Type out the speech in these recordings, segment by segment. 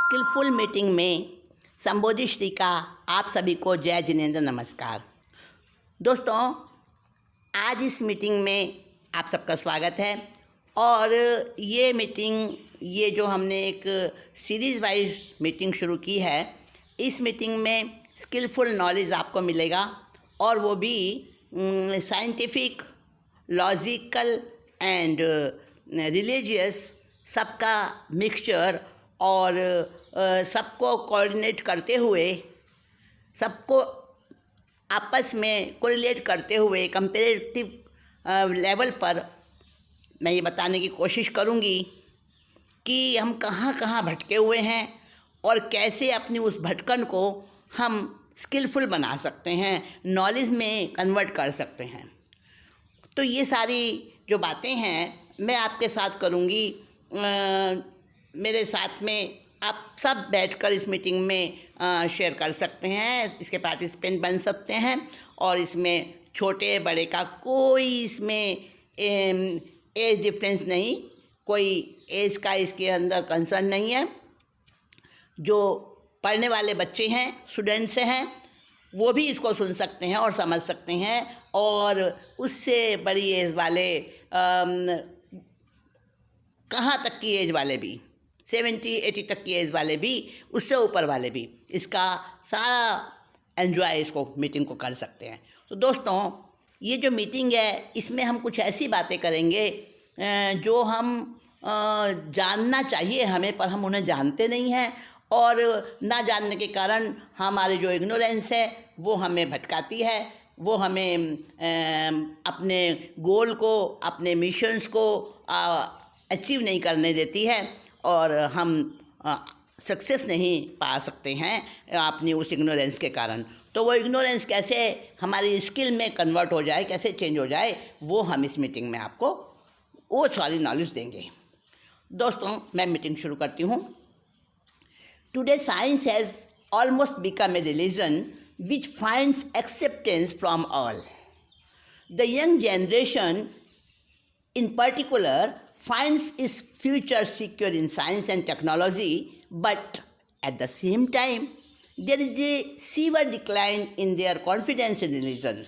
Skilful meeting में संबोधित श्री का आप सभी को जय जिनेंद्र नमस्कार। दोस्तों, आज इस मीटिंग में आप सबका स्वागत है। और ये जो हमने एक सीरीज़ वाइज मीटिंग शुरू की है, इस मीटिंग में स्किलफुल नॉलेज आपको मिलेगा और वो भी साइंटिफिक, लॉजिकल एंड रिलीजियस सबका मिक्सचर और सबको कोऑर्डिनेट करते हुए, सबको आपस में कोरिलेट करते हुए कंपैरेटिव लेवल पर मैं ये बताने की कोशिश करूँगी कि हम कहाँ कहाँ भटके हुए हैं और कैसे अपनी उस भटकन को हम स्किलफुल बना सकते हैं, नॉलेज में कन्वर्ट कर सकते हैं। तो ये सारी जो बातें हैं मैं आपके साथ करूँगी। मेरे साथ में आप सब बैठकर इस मीटिंग में शेयर कर सकते हैं, इसके पार्टिसिपेंट बन सकते हैं और इसमें छोटे बड़े का कोई इसमें एज डिफरेंस नहीं, कोई एज का इसके अंदर कंसर्न नहीं है। जो पढ़ने वाले बच्चे हैं, स्टूडेंट्स हैं, वो भी इसको सुन सकते हैं और समझ सकते हैं, और उससे बड़ी एज वाले कहाँ तक की एज वाले भी, 70-80 तक की एज वाले भी, उससे ऊपर वाले भी इसका सारा एंजॉय इसको मीटिंग को कर सकते हैं। तो दोस्तों, ये जो मीटिंग है इसमें हम कुछ ऐसी बातें करेंगे जो हम जानना चाहिए हमें, पर हम उन्हें जानते नहीं हैं, और ना जानने के कारण हमारे जो इग्नोरेंस है वो हमें भटकाती है, वो हमें अपने गोल को, अपने मिशंस को अचीव नहीं करने देती है और हम सक्सेस नहीं पा सकते हैं अपनी उस इग्नोरेंस के कारण। तो वो इग्नोरेंस कैसे हमारी स्किल में कन्वर्ट हो जाए, कैसे चेंज हो जाए, वो हम इस मीटिंग में आपको वो सारी नॉलेज देंगे। दोस्तों, मैं मीटिंग शुरू करती हूँ। Today science has almost become a religion which finds acceptance from all. The young generation in particular finds its future secure in science and technology, but at the same time, there is a severe decline in their confidence in religion.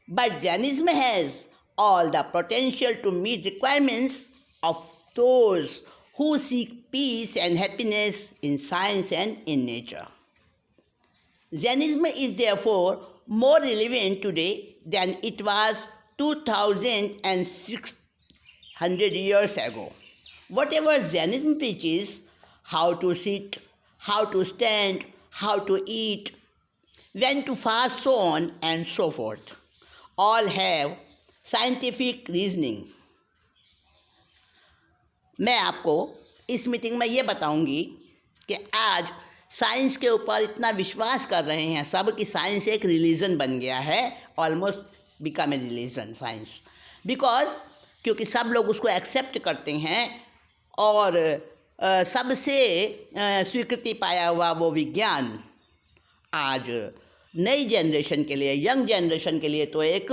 But Jainism has all the potential to meet requirements of those who seek peace and happiness in science and in nature. Jainism is therefore more relevant today than it was 2600 years ago. Whatever Jainism preaches, how to sit, how to stand, how to eat, when to fast, so on and so forth, all have scientific reasoning. मैं आपको इस meeting में ये बताऊंगी कि आज science के ऊपर इतना विश्वास कर रहे हैं सब कि साइंस एक रिलीजन बन गया है, almost become a religion science, क्योंकि सब लोग उसको एक्सेप्ट करते हैं और सबसे स्वीकृति पाया हुआ वो विज्ञान आज नई जनरेशन के लिए, यंग जनरेशन के लिए तो एक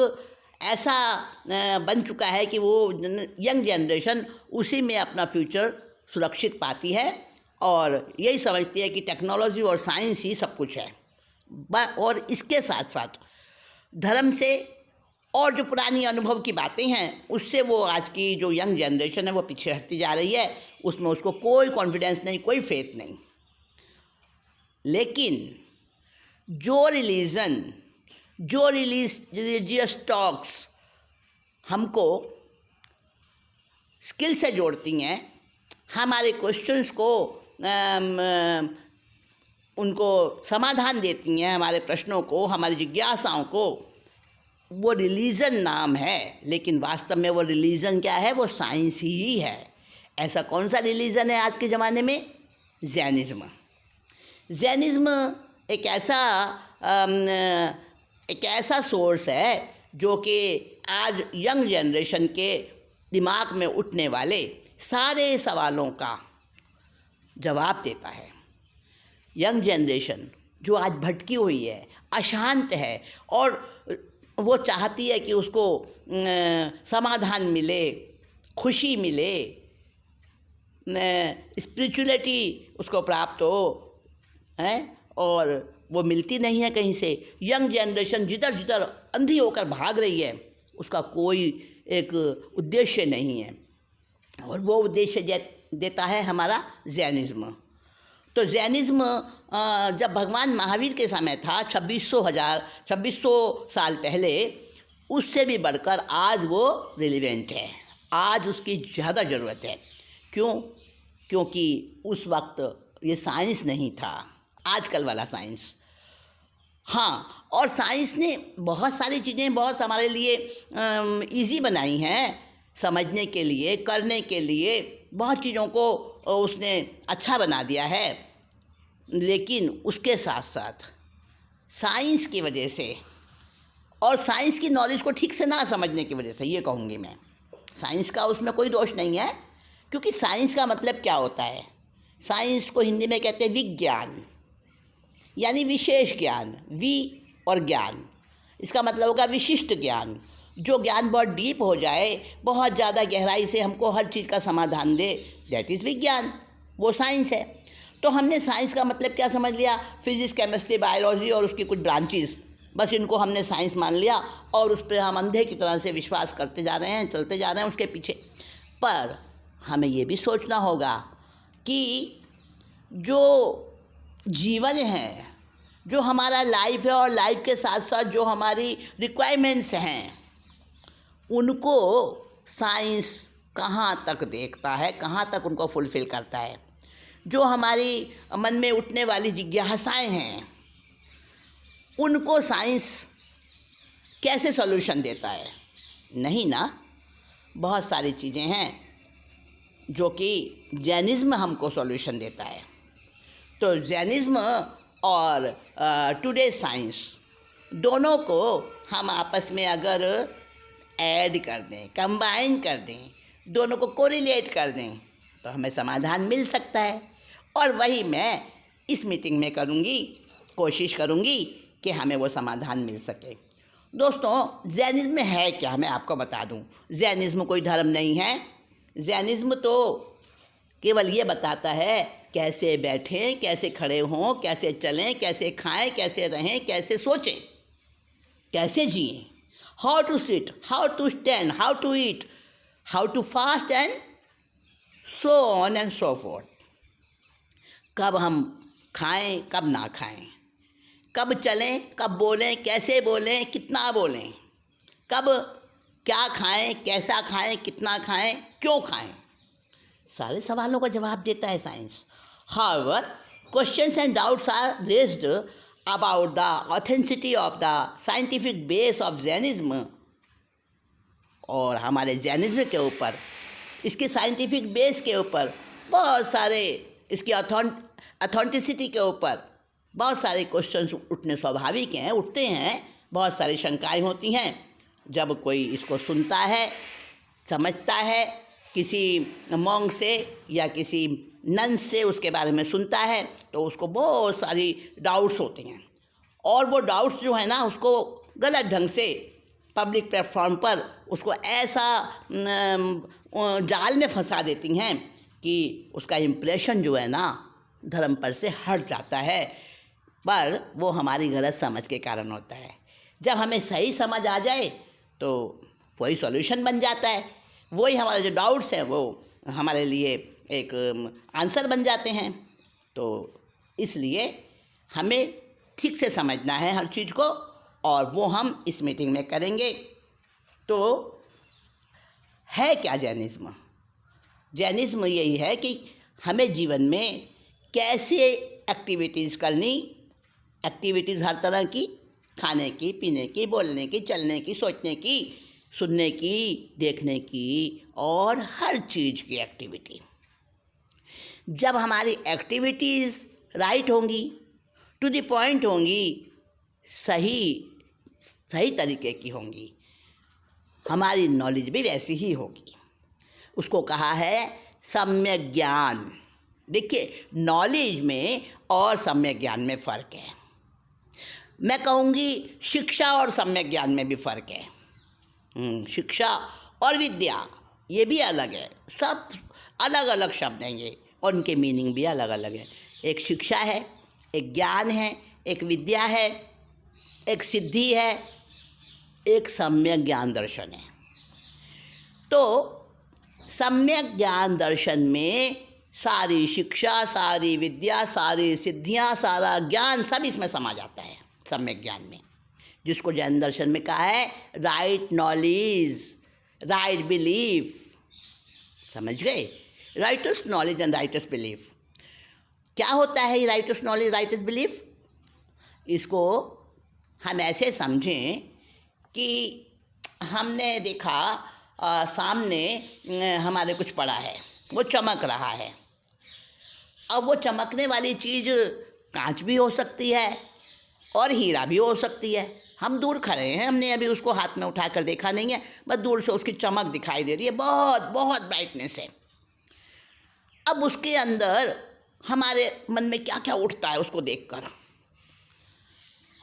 ऐसा बन चुका है कि वो यंग जनरेशन उसी में अपना फ्यूचर सुरक्षित पाती है और यही समझती है कि टेक्नोलॉजी और साइंस ही सब कुछ है। और इसके साथ साथ धर्म से और जो पुरानी अनुभव की बातें हैं उससे वो आज की जो यंग जनरेशन है वो पीछे हटती जा रही है, उसमें उसको कोई कॉन्फिडेंस नहीं, कोई फेथ नहीं। लेकिन जो रिलीजियस टॉक्स हमको स्किल से जोड़ती हैं, हमारे क्वेश्चंस को उनको समाधान देती हैं, हमारे प्रश्नों को, हमारी जिज्ञासाओं को, वो रिलीजन नाम है। लेकिन वास्तव में वो रिलीजन क्या है? वो साइंस ही है। ऐसा कौन सा रिलीजन है आज के ज़माने में? जैनिज़्म। एक ऐसा सोर्स है जो कि आज यंग जनरेशन के दिमाग में उठने वाले सारे सवालों का जवाब देता है। यंग जनरेशन जो आज भटकी हुई है, अशांत है और वो चाहती है कि उसको समाधान मिले, खुशी मिले, स्पिरिचुअलिटी उसको प्राप्त हो है, और वो मिलती नहीं है कहीं से। यंग जनरेशन जिधर जिधर अंधी होकर भाग रही है, उसका कोई एक उद्देश्य नहीं है, और वो उद्देश्य देता है हमारा जैनिज़्म। तो जैनिज़्म जब भगवान महावीर के समय था 2600 साल पहले, उससे भी बढ़कर आज वो रिलेवेंट है, आज उसकी ज़्यादा ज़रूरत है। क्यों? क्योंकि उस वक्त ये साइंस नहीं था, आजकल वाला साइंस। हाँ, और साइंस ने बहुत सारी चीज़ें बहुत हमारे लिए इजी बनाई हैं, समझने के लिए, करने के लिए, बहुत चीज़ों को उसने अच्छा बना दिया है। लेकिन उसके साथ साथ साइंस की वजह से और साइंस की नॉलेज को ठीक से ना समझने की वजह से, ये कहूँगी मैं, साइंस का उसमें कोई दोष नहीं है, क्योंकि साइंस का मतलब क्या होता है? साइंस को हिंदी में कहते हैं विज्ञान, यानी विशेष ज्ञान। वि और ज्ञान, इसका मतलब होगा विशिष्ट ज्ञान। जो ज्ञान बहुत डीप हो जाए, बहुत ज़्यादा गहराई से हमको हर चीज़ का समाधान दे, दैट इज़ विज्ञान, वो साइंस है। तो हमने साइंस का मतलब क्या समझ लिया? फिजिक्स, केमिस्ट्री, बायोलॉजी और उसकी कुछ ब्रांचेस, बस इनको हमने साइंस मान लिया और उस पर हम अंधे की तरह से विश्वास करते जा रहे हैं, चलते जा रहे हैं उसके पीछे। पर हमें ये भी सोचना होगा कि जो जीवन है, जो हमारा लाइफ है, और लाइफ के साथ साथ जो हमारी रिक्वायरमेंट्स हैं, उनको साइंस कहाँ तक देखता है, कहाँ तक उनको फुलफ़िल करता है। जो हमारी मन में उठने वाली जिज्ञासाएं हैं, उनको साइंस कैसे सॉल्यूशन देता है? नहीं ना। बहुत सारी चीज़ें हैं जो कि जैनिज़्म हमको सॉल्यूशन देता है। तो जैनिज़्म और टुडे साइंस दोनों को हम आपस में अगर ऐड कर दें, कंबाइन कर दें, दोनों को कोरिलेट कर दें, तो हमें समाधान मिल सकता है। और वही मैं इस मीटिंग में करूँगी, कोशिश करूँगी कि हमें वो समाधान मिल सके। दोस्तों, जैनिज़्म है क्या, मैं आपको बता दूँ। जैनिज़्म कोई धर्म नहीं है। जैनिज़्म तो केवल ये बताता है कैसे बैठें, कैसे खड़े हों, कैसे चलें, कैसे खाएं, कैसे रहें, कैसे सोचें, कैसे जिएं, how to sit, how to stand, how to eat, how to fast and so on and so forth. कब हम खाएं, कब ना खाएं, कब चलें, कब बोलें, कैसे बोलें, कितना बोलें, कब क्या खाएं, कैसा खाएं, कितना खाएं, क्यों खाएं, सारे सवालों का जवाब देता है science. However, questions and doubts are raised about the authenticity of the scientific base of Jainism, और हमारे जैनिज़्म के ऊपर, इसके साइंटिफिक बेस के ऊपर बहुत सारे, इसकी अथेंटिसिटी के ऊपर बहुत सारे क्वेश्चंस उठने स्वाभाविक हैं, उठते हैं, बहुत सारी शंकाएं होती हैं। जब कोई इसको सुनता है, समझता है, किसी मॉन्क से या किसी नन से उसके बारे में सुनता है, तो उसको बहुत सारी डाउट्स होते हैं, और वो डाउट्स जो है ना, उसको गलत ढंग से पब्लिक प्लेटफॉर्म पर उसको ऐसा जाल में फंसा देती हैं कि उसका इम्प्रेशन जो है ना धर्म पर से हट जाता है। पर वो हमारी गलत समझ के कारण होता है। जब हमें सही समझ आ जाए तो वही सॉल्यूशन बन जाता है, वही हमारे जो डाउट्स हैं वो हमारे लिए एक आंसर बन जाते हैं। तो इसलिए हमें ठीक से समझना है हर चीज़ को, और वो हम इस मीटिंग में करेंगे। तो है क्या जैनिज़्म? जैनिज़्म यही है कि हमें जीवन में कैसे एक्टिविटीज़ करनी, एक्टिविटीज़ हर तरह की, खाने की, पीने की, बोलने की, चलने की, सोचने की, सुनने की, देखने की, और हर चीज़ की एक्टिविटी। जब हमारी एक्टिविटीज़ राइट होंगी, टू द पॉइंट होंगी, सही तरीके की होंगी, हमारी नॉलेज भी वैसी ही होगी। उसको कहा है सम्यक ज्ञान। देखिए, नॉलेज में और सम्यक ज्ञान में फ़र्क है। मैं कहूँगी शिक्षा और सम्यक ज्ञान में भी फ़र्क है। शिक्षा और विद्या ये भी अलग है। सब अलग अलग शब्द हैं ये, और उनके मीनिंग भी अलग अलग है। एक शिक्षा है, एक ज्ञान है, एक विद्या है, एक सिद्धि है, एक सम्यक ज्ञान दर्शन है। तो सम्यक ज्ञान दर्शन में सारी शिक्षा, सारी विद्या, सारी सिद्धियाँ, सारा ज्ञान सब इसमें समा जाता है सम्यक ज्ञान में, जिसको जैन दर्शन में कहा है राइट नॉलेज, राइट बिलीफ। समझ गए? Rights knowledge and rights belief. क्या होता है ये राइटस नॉलेज, राइटस बिलीफ? इसको हम ऐसे समझें कि हमने देखा सामने हमारे कुछ पड़ा है, वो चमक रहा है। अब वो चमकने वाली चीज़ कांच भी हो सकती है और हीरा भी हो सकती है। हम दूर खड़े हैं, हमने अभी उसको हाथ में उठा कर देखा नहीं है, बस दूर से उसकी चमक दिखाई दे रही है, बहुत बहुत ब्राइटनेस है। अब उसके अंदर हमारे मन में क्या क्या उठता है उसको देखकर?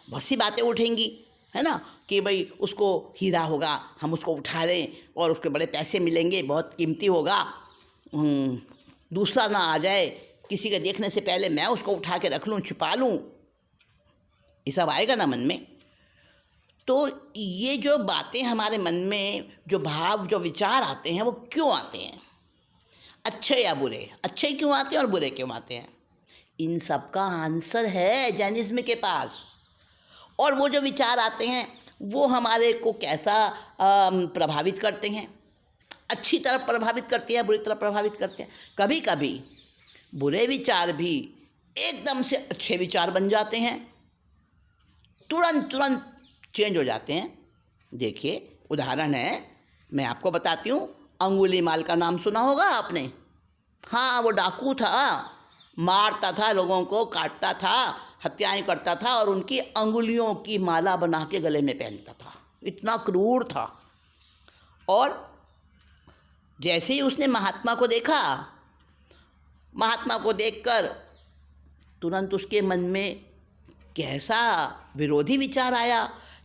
बहुत सी बातें उठेंगी, है ना, कि भाई उसको हीरा होगा, हम उसको उठा लें और उसके बड़े पैसे मिलेंगे, बहुत कीमती होगा, दूसरा ना आ जाए, किसी के देखने से पहले मैं उसको उठा के रख लूँ, छुपा लूँ, ये सब आएगा ना मन में। तो ये जो बातें हमारे मन में, जो भाव, जो विचार आते हैं, वो क्यों आते हैं? अच्छे या बुरे? अच्छे क्यों आते हैं और बुरे क्यों आते हैं? इन सब का आंसर है जैनिज्म के पास। और वो जो विचार आते हैं वो हमारे को कैसा प्रभावित करते हैं? अच्छी तरफ प्रभावित करते हैं, बुरी तरफ प्रभावित करते हैं। कभी कभी बुरे विचार भी एकदम से अच्छे विचार बन जाते हैं, तुरंत चेंज हो जाते हैं। देखिए, उदाहरण है, मैं आपको बताती हूँ। अंगुलीमाल का नाम सुना होगा आपने? हाँ, वो डाकू था, मारता था, लोगों को काटता था, हत्याएं करता था और उनकी अंगुलियों की माला बना के गले में पहनता था। इतना क्रूर था। और जैसे ही उसने महात्मा को देखा, महात्मा को देखकर तुरंत उसके मन में कैसा विरोधी विचार आया,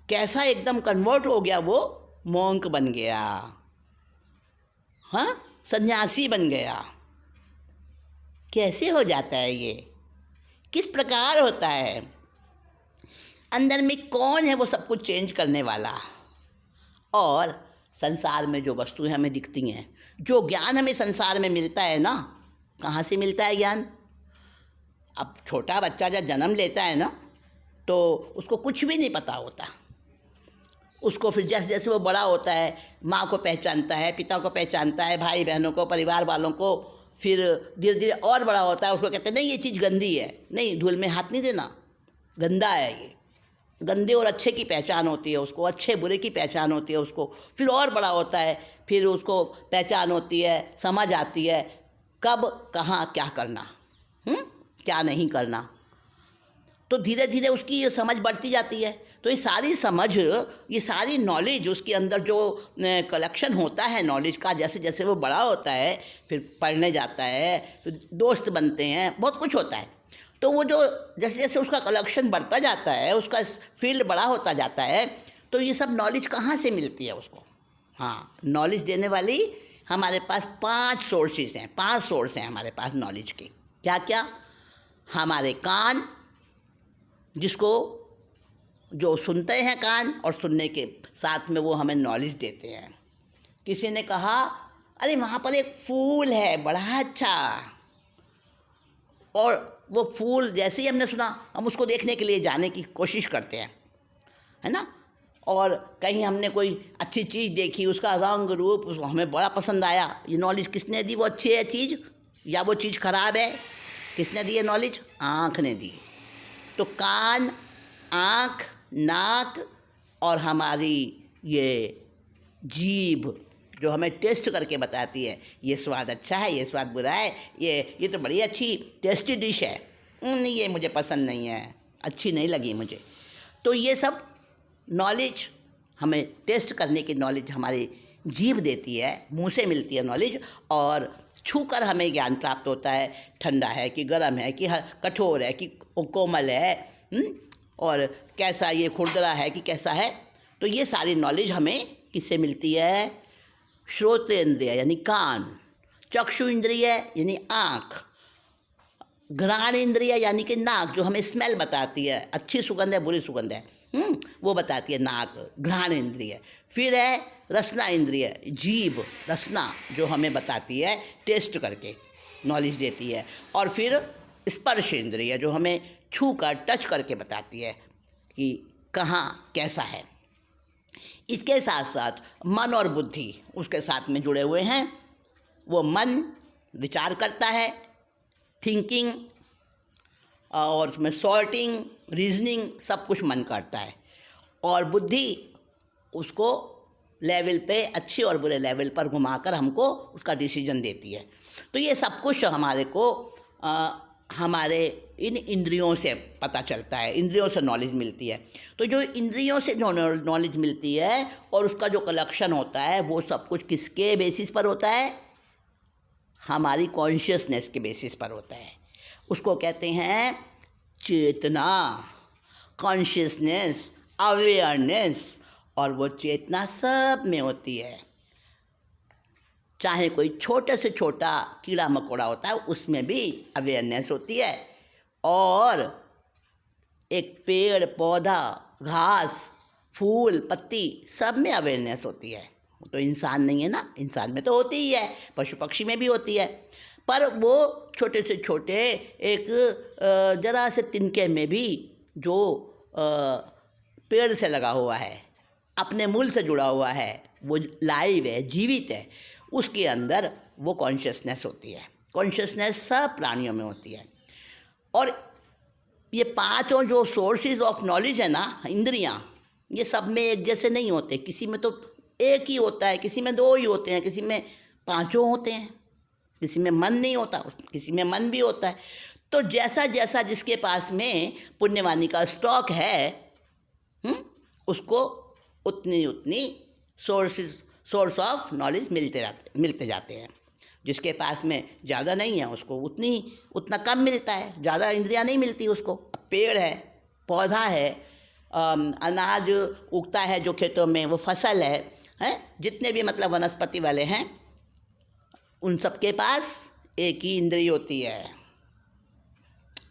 कैसा एकदम कन्वर्ट हो गया, वो मॉन्क बन गया, हाँ, सन्यासी बन गया। कैसे हो जाता है ये? किस प्रकार होता है? अंदर में कौन है वो सब कुछ चेंज करने वाला? और संसार में जो वस्तुएं हमें दिखती हैं, जो ज्ञान हमें संसार में मिलता है ना, कहाँ से मिलता है ज्ञान? अब छोटा बच्चा जब जन्म लेता है ना, तो उसको कुछ भी नहीं पता होता। उसको फिर जैसे जैसे वो बड़ा होता है, माँ को पहचानता है, पिता को पहचानता है, भाई बहनों को, परिवार वालों को, फिर धीरे धीरे और बड़ा होता है, उसको कहते हैं नहीं ये चीज़ गंदी है, नहीं धूल में हाथ नहीं देना, गंदा है ये। गंदे और अच्छे की पहचान होती है उसको, अच्छे बुरे की पहचान होती है उसको। फिर और बड़ा होता है, फिर उसको पहचान होती है, समझ आती है कब कहाँ क्या करना, क्या नहीं करना। तो धीरे धीरे उसकी ये समझ बढ़ती जाती है। तो ये सारी समझ, ये सारी नॉलेज, उसके अंदर जो कलेक्शन होता है नॉलेज का, जैसे जैसे वो बड़ा होता है, फिर पढ़ने जाता है, फिर दोस्त बनते हैं, बहुत कुछ होता है। तो वो जो जैसे जैसे उसका कलेक्शन बढ़ता जाता है, उसका फील्ड बड़ा होता जाता है, तो ये सब नॉलेज कहाँ से मिलती है उसको? हाँ, नॉलेज देने वाली हमारे पास 5 सोर्सेज हैं, 5 सोर्स हैं हमारे पास नॉलेज के। क्या क्या? हमारे कान, जिसको जो सुनते हैं कान, और सुनने के साथ में वो हमें नॉलेज देते हैं। किसी ने कहा अरे वहाँ पर एक फूल है बड़ा अच्छा, और वो फूल जैसे ही हमने सुना, हम उसको देखने के लिए जाने की कोशिश करते हैं, है ना। और कहीं हमने कोई अच्छी चीज़ देखी, उसका रंग रूप उसको हमें बड़ा पसंद आया। ये नॉलेज किसने दी? वो अच्छी है चीज़ या वो चीज़ खराब है? किसने दी ये नॉलेज? आँख ने दी। तो कान, आँख, नाक और हमारी ये जीभ जो हमें टेस्ट करके बताती है, ये स्वाद अच्छा है, ये स्वाद बुरा है, ये तो बड़ी अच्छी टेस्टी डिश है, नहीं ये मुझे पसंद नहीं है, अच्छी नहीं लगी मुझे। तो ये सब नॉलेज, हमें टेस्ट करने की नॉलेज हमारी जीभ देती है, मुंह से मिलती है नॉलेज, और छूकर हमें ज्ञान प्राप्त होता है, ठंडा है कि गर्म है कि कठोर है कि कोमल है, और कैसा ये खुरदरा है कि कैसा है। तो ये सारी नॉलेज हमें किससे मिलती है? श्रोतेंद्रिय यानी कान, चक्षु इंद्रिय यानी आँख, घ्राण इंद्रिय यानी कि नाक, जो हमें स्मेल बताती है, अच्छी सुगंध है बुरी सुगंध है, वो बताती है नाक, घ्राण इंद्रिय। फिर है रसना इंद्रिय, जीभ, रसना, जो हमें बताती है टेस्ट करके, नॉलेज देती है। और फिर स्पर्श इंद्रिय, जो हमें छू कर टच करके बताती है कि कहाँ कैसा है। इसके साथ साथ मन और बुद्धि उसके साथ में जुड़े हुए हैं। वो मन विचार करता है, थिंकिंग, और उसमें सॉर्टिंग, रीजनिंग, सब कुछ मन करता है। और बुद्धि उसको लेवल पे, अच्छे और बुरे लेवल पर घुमाकर हमको उसका डिसीजन देती है। तो ये सब कुछ हमारे को हमारे इन इंद्रियों से पता चलता है, इंद्रियों से नॉलेज मिलती है। तो जो इंद्रियों से जो नॉलेज मिलती है और उसका जो कलेक्शन होता है, वो सब कुछ किसके बेसिस पर होता है? हमारी कॉन्शियसनेस के बेसिस पर होता है। उसको कहते हैं चेतना, कॉन्शियसनेस, अवेयरनेस। और वो चेतना सब में होती है। चाहे कोई छोटे से छोटा कीड़ा मकोड़ा होता है, उसमें भी अवेयरनेस होती है। और एक पेड़, पौधा, घास, फूल, पत्ती, सब में अवेयरनेस होती है। तो इंसान नहीं है ना, इंसान में तो होती ही है, पशु पक्षी में भी होती है। पर वो छोटे से छोटे एक जरा से तिनके में भी जो पेड़ से लगा हुआ है, अपने मूल से जुड़ा हुआ है, वो लाइव है, जीवित है, उसके अंदर वो कॉन्शियसनेस होती है। कॉन्शियसनेस सब प्राणियों में होती है। और ये पांचों जो सोर्सेज ऑफ नॉलेज है ना, इंद्रियां, ये सब में एक जैसे नहीं होते। किसी में तो एक ही होता है, किसी में दो ही होते हैं, किसी में पांचों होते हैं, किसी में मन नहीं होता, किसी में मन भी होता है। तो जैसा जैसा जिसके पास में पुण्यवानी का स्टॉक है, उसको उतनी उतनी सोर्स ऑफ नॉलेज मिलते जाते हैं। जिसके पास में ज़्यादा नहीं है, उसको उतना कम मिलता है, ज़्यादा इंद्रियां नहीं मिलती उसको। पेड़ है, पौधा है, अनाज उगता है जो खेतों में, वो फसल है, जितने भी मतलब वनस्पति वाले हैं, उन सब के पास एक ही इंद्रिय होती है,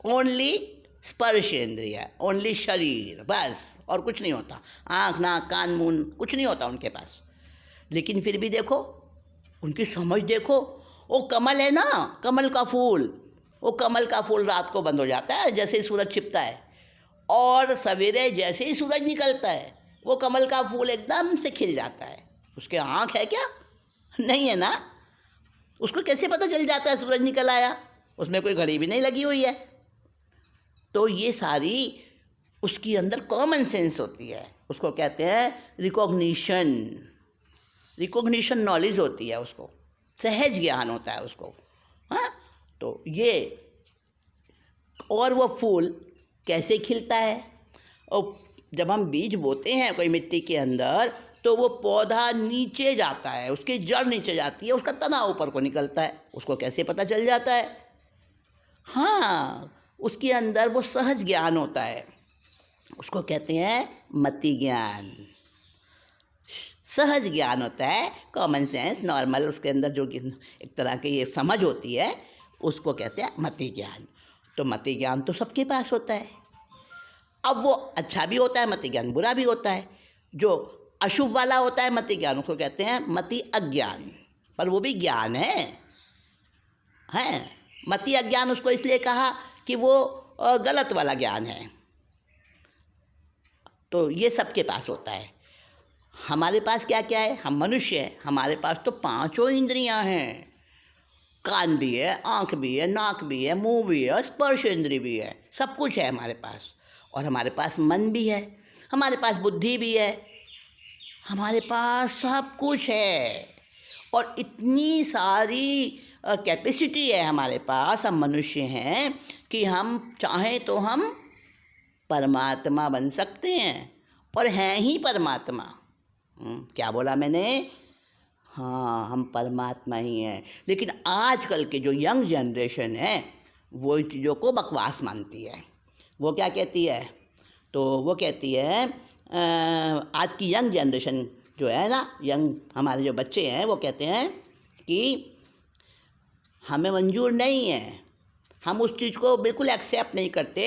ओनली स्पर्श इंद्रिय, ओनली शरीर, बस, और कुछ नहीं होता। आँख, नाक, कान, मुंह, कुछ नहीं होता उनके पास। लेकिन फिर भी देखो, उनकी समझ देखो। वो कमल है ना, कमल का फूल, वो कमल का फूल रात को बंद हो जाता है जैसे ही सूरज छिपता है, और सवेरे जैसे ही सूरज निकलता है, वो कमल का फूल एकदम से खिल जाता है। उसके आँख है क्या? नहीं है ना। उसको कैसे पता चल जाता है सूरज निकल आया? उसमें कोई घड़ी भी नहीं लगी हुई है। तो ये सारी उसके अंदर कॉमन सेंस होती है। उसको कहते हैं रिकॉग्निशन नॉलेज होती है, उसको सहज ज्ञान होता है उसको। हाँ, तो ये, और वो फूल कैसे खिलता है? और जब हम बीज बोते हैं कोई मिट्टी के अंदर, तो वो पौधा नीचे जाता है, उसकी जड़ नीचे जाती है, उसका तना ऊपर को निकलता है। उसको कैसे पता चल जाता है? हाँ, उसके अंदर वो सहज ज्ञान होता है, उसको कहते हैं मति ज्ञान। सहज ज्ञान होता है, कॉमन सेंस, नॉर्मल, उसके अंदर जो एक तरह की ये समझ होती है, उसको कहते हैं मति ज्ञान। तो मति ज्ञान तो सबके पास होता है। अब वो अच्छा भी होता है मति ज्ञान, बुरा भी होता है। जो अशुभ वाला होता है मति ज्ञान, उसको कहते हैं मति अज्ञान, पर वो भी ज्ञान है। मति अज्ञान उसको इसलिए कहा कि वो गलत वाला ज्ञान है। तो ये सबके पास होता है। हमारे पास क्या क्या है? हम मनुष्य हैं, हमारे पास तो पांचों इंद्रियां हैं। कान भी है, आँख भी है, नाक भी है, मुंह भी है, स्पर्श इंद्रिय भी है, सब कुछ है हमारे पास। और हमारे पास मन भी है, हमारे पास बुद्धि भी है, हमारे पास सब कुछ है। और इतनी सारी कैपेसिटी है हमारे पास, हम मनुष्य हैं, कि हम चाहें तो हम परमात्मा बन सकते हैं, और हैं ही परमात्मा। क्या बोला मैंने? हाँ, हम परमात्मा ही हैं। लेकिन आजकल के जो यंग जनरेशन है, वो इन चीज़ों को बकवास मानती है। वो क्या कहती है? तो वो कहती है, आज की यंग जनरेशन जो है ना, यंग हमारे जो बच्चे हैं, वो कहते हैं कि हमें मंजूर नहीं है, हम उस चीज़ को बिल्कुल एक्सेप्ट नहीं करते।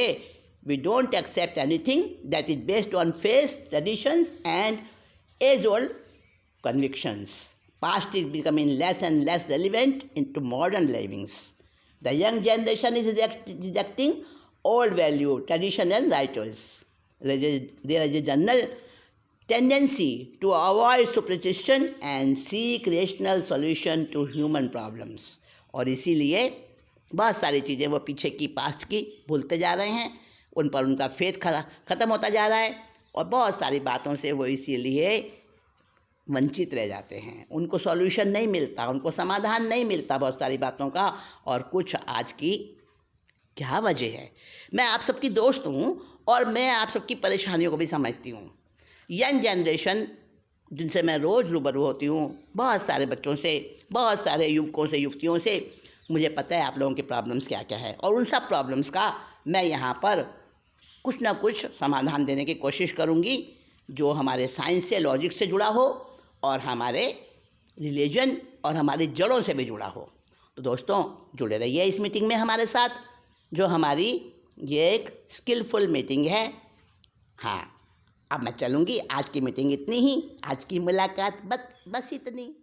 We don't accept anything that is based on faith, traditions and age old convictions. Past is becoming less and less relevant into modern livings. The young generation is rejecting old value, tradition and rituals. There is a general tendency to avoid superstition and seek rational solution to human problems. और इसीलिए बहुत सारी चीज़ें वो पीछे की past की भूलते जा रहे हैं, उन पर उनका फेथ ख़त्म होता जा रहा है और बहुत सारी बातों से वो इसीलिए वंचित रह जाते हैं। उनको सॉल्यूशन नहीं मिलता, उनको समाधान नहीं मिलता बहुत सारी बातों का। और कुछ आज की क्या वजह है, मैं आप सबकी दोस्त हूँ और मैं आप सबकी परेशानियों को भी समझती हूँ। यंग जनरेशन जिनसे मैं रोज़ रूबरू होती हूँ, बहुत सारे बच्चों से, बहुत सारे युवकों से, युवतियों से, मुझे पता है आप लोगों के प्रॉब्लम्स क्या क्या है और उन सब प्रॉब्लम्स का मैं यहाँ पर कुछ ना कुछ समाधान देने की कोशिश करूँगी जो हमारे साइंस से, लॉजिक से जुड़ा हो और हमारे रिलीजन और हमारी जड़ों से भी जुड़ा हो। तो दोस्तों जुड़े रहिए इस मीटिंग में हमारे साथ, जो हमारी ये एक स्किलफुल मीटिंग है। हाँ, अब मैं चलूँगी, आज की मीटिंग इतनी ही, आज की मुलाकात बस इतनी।